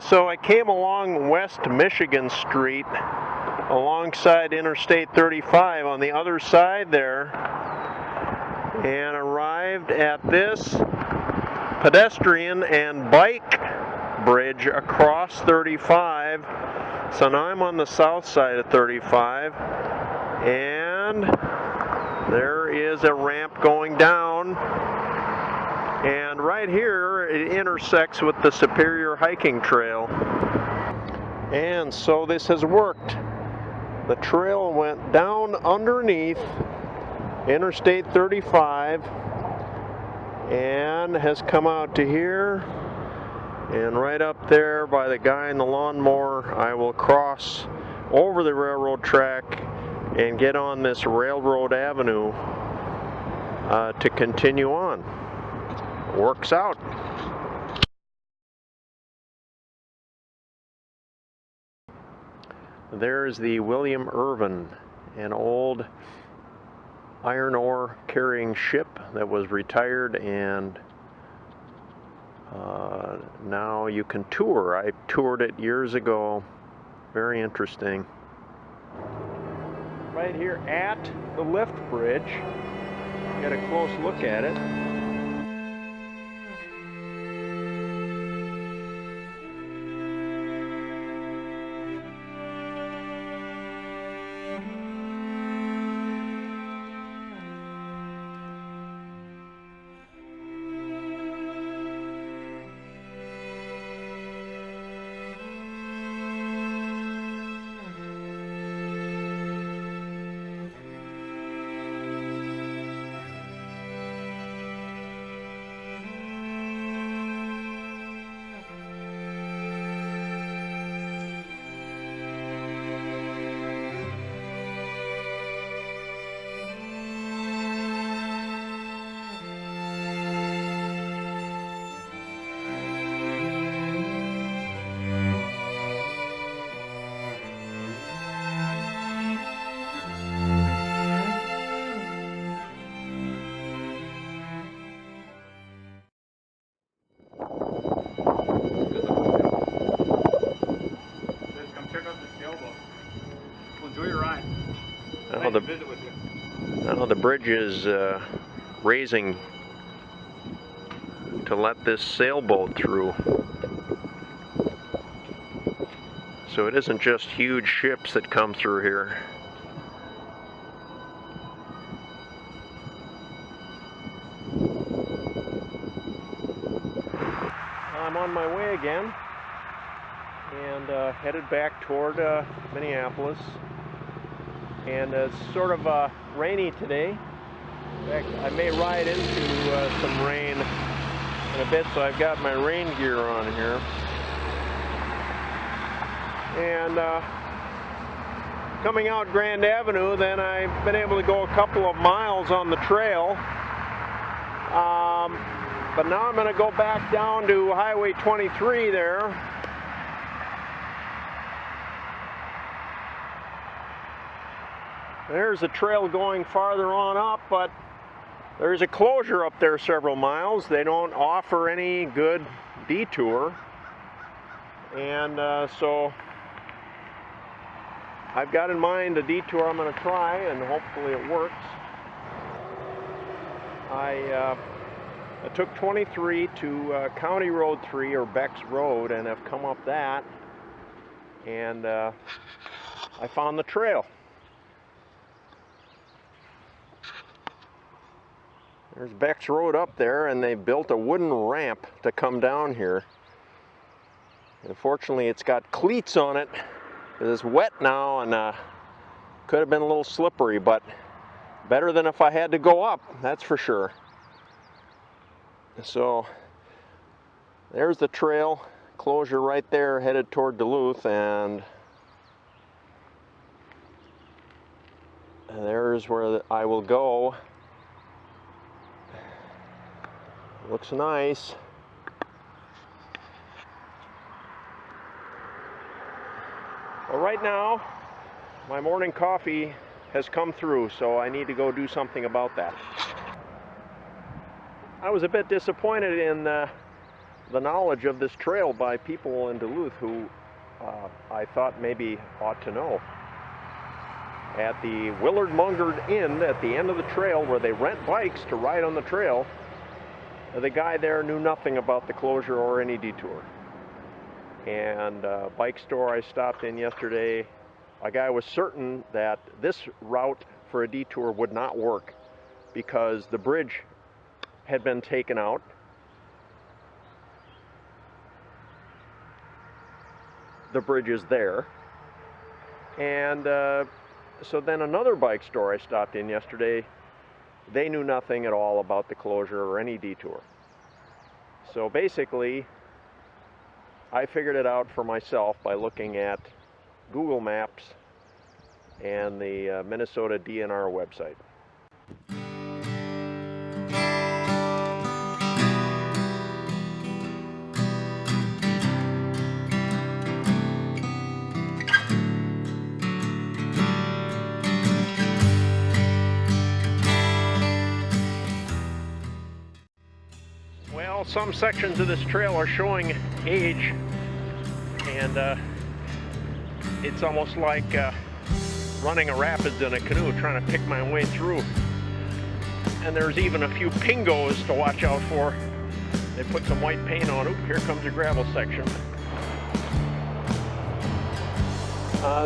So I came along West Michigan Street alongside Interstate 35 on the other side there and arrived at this pedestrian and bike bridge across 35. So now I'm on the south side of 35 and there is a ramp going down, and right here it intersects with the Superior Hiking Trail. And so this has worked. The trail went down underneath Interstate 35 and has come out to here, and right up there by the guy in the lawnmower I will cross over the railroad track and get on this railroad avenue to continue on. Works out. There's the William Irvin, an old iron ore carrying ship that was retired, and now you can tour. I toured it years ago. Very interesting. Right here at the lift bridge, get a close look at it. Now the bridge is raising to let this sailboat through. So it isn't just huge ships that come through here. I'm on my way again and headed back toward Minneapolis. And it's sort of rainy today. In fact, I may ride into some rain in a bit, so I've got my rain gear on here. And coming out Grand Avenue, then I've been able to go a couple of miles on the trail. But now I'm going to go back down to Highway 23 there. There's a trail going farther on up, but there's a closure up there several miles. They don't offer any good detour. And so I've got in mind a detour I'm going to try, and hopefully it works. I took 23 to County Road 3, or Beck's Road, and have come up that, and I found the trail. There's Beck's Road up there, and they built a wooden ramp to come down here. Unfortunately, it's got cleats on it. It's wet now, and could have been a little slippery, but better than if I had to go up, that's for sure. So there's the trail closure right there, headed toward Duluth, and there's where I will go. Looks nice. Well, right now, my morning coffee has come through, so I need to go do something about that. I was a bit disappointed in the knowledge of this trail by people in Duluth who I thought maybe ought to know. At the Willard Mungard Inn at the end of the trail where they rent bikes to ride on the trail, the guy there knew nothing about the closure or any detour. And bike store I stopped in yesterday, a guy was certain that this route for a detour would not work because the bridge had been taken out. The bridge is there. And so then another bike store I stopped in yesterday, they knew nothing at all about the closure or any detour. So basically, I figured it out for myself by looking at Google Maps and the Minnesota DNR website. Well, some sections of this trail are showing age, and it's almost like running a rapids in a canoe, trying to pick my way through. And there's even a few pingos to watch out for. They put some white paint on. Oop, here comes a gravel section.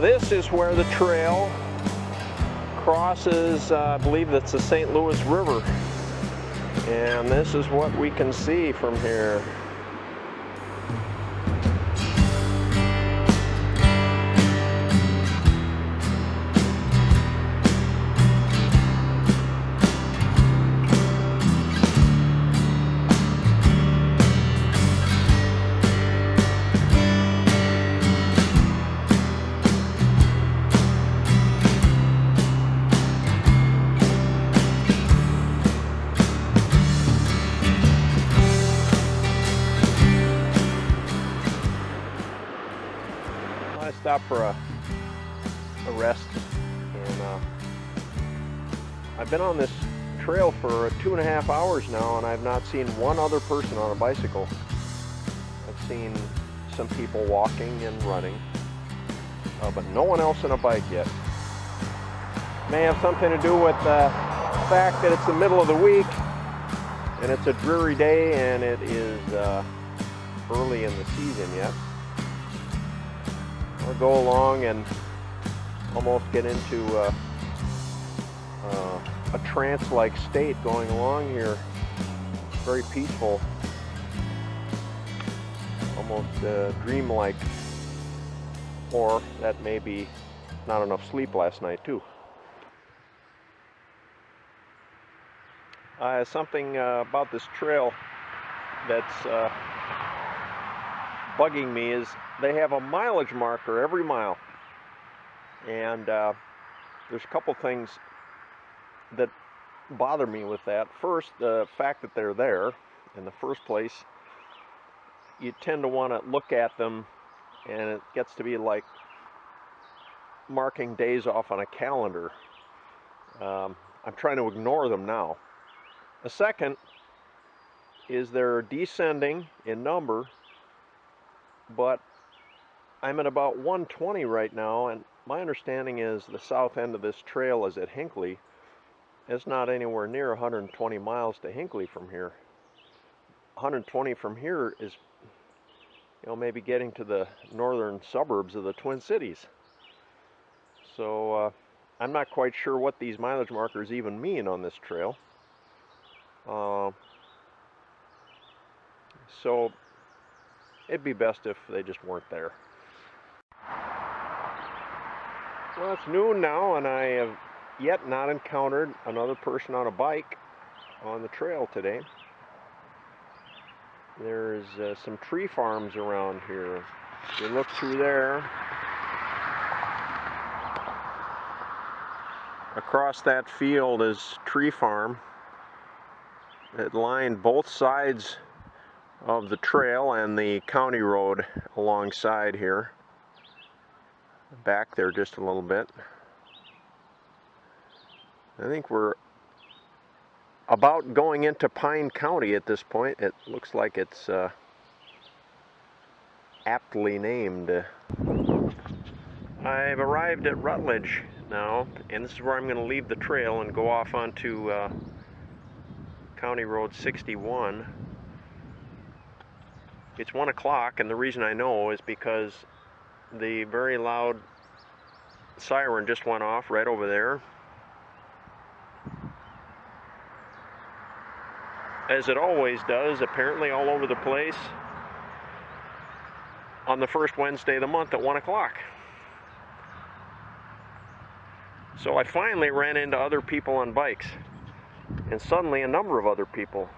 This is where the trail crosses, I believe that's the St. Louis River. And this is what we can see from here. I stopped for a rest, and I've been on this trail for 2.5 hours now, and I've not seen one other person on a bicycle. I've seen some people walking and running, but no one else on a bike yet. May have something to do with the fact that it's the middle of the week and it's a dreary day, and it is early in the season yet. I'll go along and almost get into a trance-like state going along here. Very peaceful, almost dream-like, or that may be not enough sleep last night too. Something about this trail that's bugging me is they have a mileage marker every mile, and there's a couple things that bother me with that. First, the fact that they're there in the first place, you tend to want to look at them, and it gets to be like marking days off on a calendar. I'm trying to ignore them now. The second is they're descending in number, but I'm at about 120 right now, and my understanding is the south end of this trail is at Hinckley. It's not anywhere near 120 miles to Hinckley from here. 120 from here is, maybe getting to the northern suburbs of the Twin Cities. So I'm not quite sure what these mileage markers even mean on this trail. So it'd be best if they just weren't there. Well, it's noon now, and I have yet not encountered another person on a bike on the trail today. There's some tree farms around here. If you look through there, across that field is tree farm. It lined both sides of the trail and the county road alongside here. Back there just a little bit. I think we're about going into Pine County at this point. It looks like it's aptly named. I've arrived at Rutledge now, and this is where I'm going to leave the trail and go off onto County Road 61. It's 1 o'clock, and the reason I know is because the very loud siren just went off right over there. As it always does, apparently all over the place, on the first Wednesday of the month at 1 o'clock. So I finally ran into other people on bikes, and suddenly a number of other people.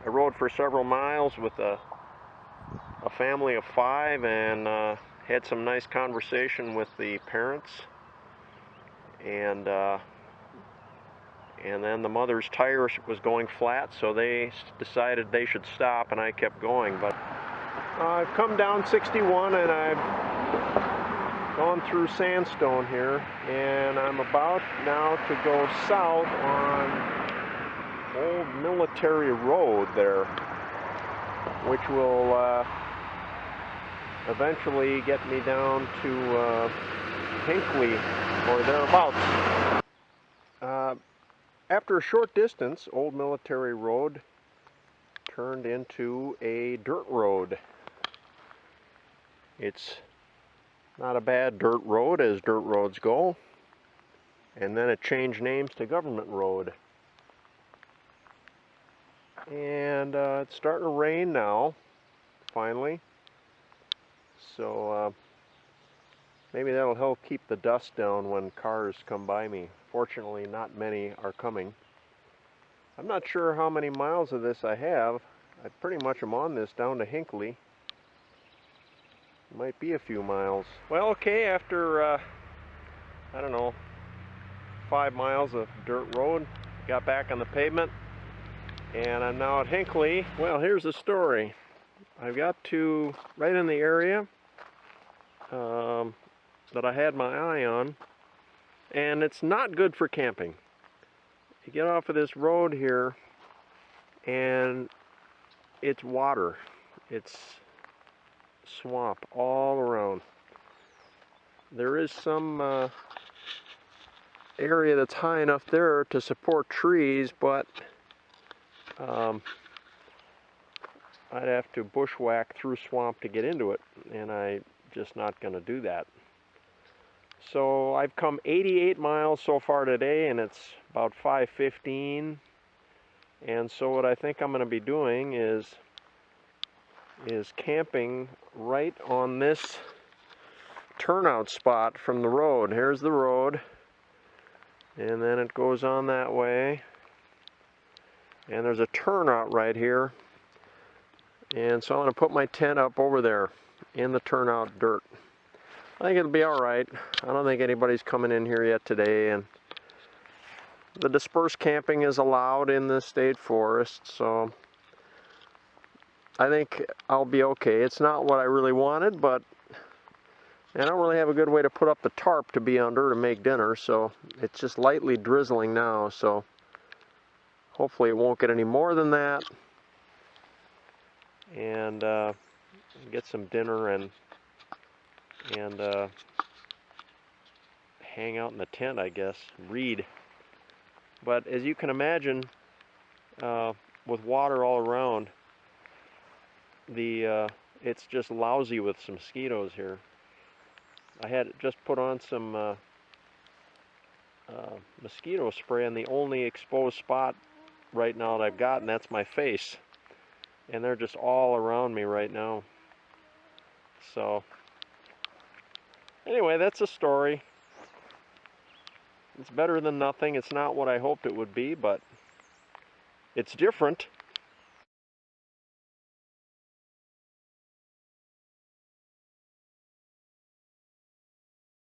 I rode for several miles with a family of 5 and had some nice conversation with the parents, and then the mother's tire was going flat, so they decided they should stop, and I kept going. But I've come down 61 and I've gone through sandstone here, and I'm about now to go south on Old Military Road there, which will eventually get me down to Hinckley or thereabouts. After a short distance, Old Military Road turned into a dirt road. It's not a bad dirt road as dirt roads go, and then it changed names to Government Road. And it's starting to rain now, finally, so maybe that'll help keep the dust down when cars come by me. Fortunately, not many are coming. I'm not sure how many miles of this I have. I pretty much am on this down to Hinckley. Might be a few miles. Well, okay, after, I don't know, 5 miles of dirt road, got back on the pavement, and I'm now at Hinckley. Well, here's the story. I've got to, right in the area that I had my eye on, and it's not good for camping. You get off of this road here, and it's water. It's swamp all around. There is some area that's high enough there to support trees, but I'd have to bushwhack through swamp to get into it, and I'm just not going to do that. So I've come 88 miles so far today, and it's about 5:15. And so what I think I'm going to be doing is camping right on this turnout spot from the road. Here's the road, and then it goes on that way, and there's a turnout right here, and so I'm going to put my tent up over there in the turnout dirt. I think it'll be alright. I don't think anybody's coming in here yet today, and the dispersed camping is allowed in the state forest, so I think I'll be okay. It's not what I really wanted, but I don't really have a good way to put up the tarp to be under to make dinner, so it's just lightly drizzling now, so hopefully it won't get any more than that, and get some dinner and hang out in the tent, I guess, read. But as you can imagine, with water all around, it's just lousy with some mosquitoes here. I had just put on some mosquito spray on the only exposed spot right now that I've got, and that's my face. And they're just all around me right now. So anyway, that's a story. It's better than nothing. It's not what I hoped it would be, but it's different.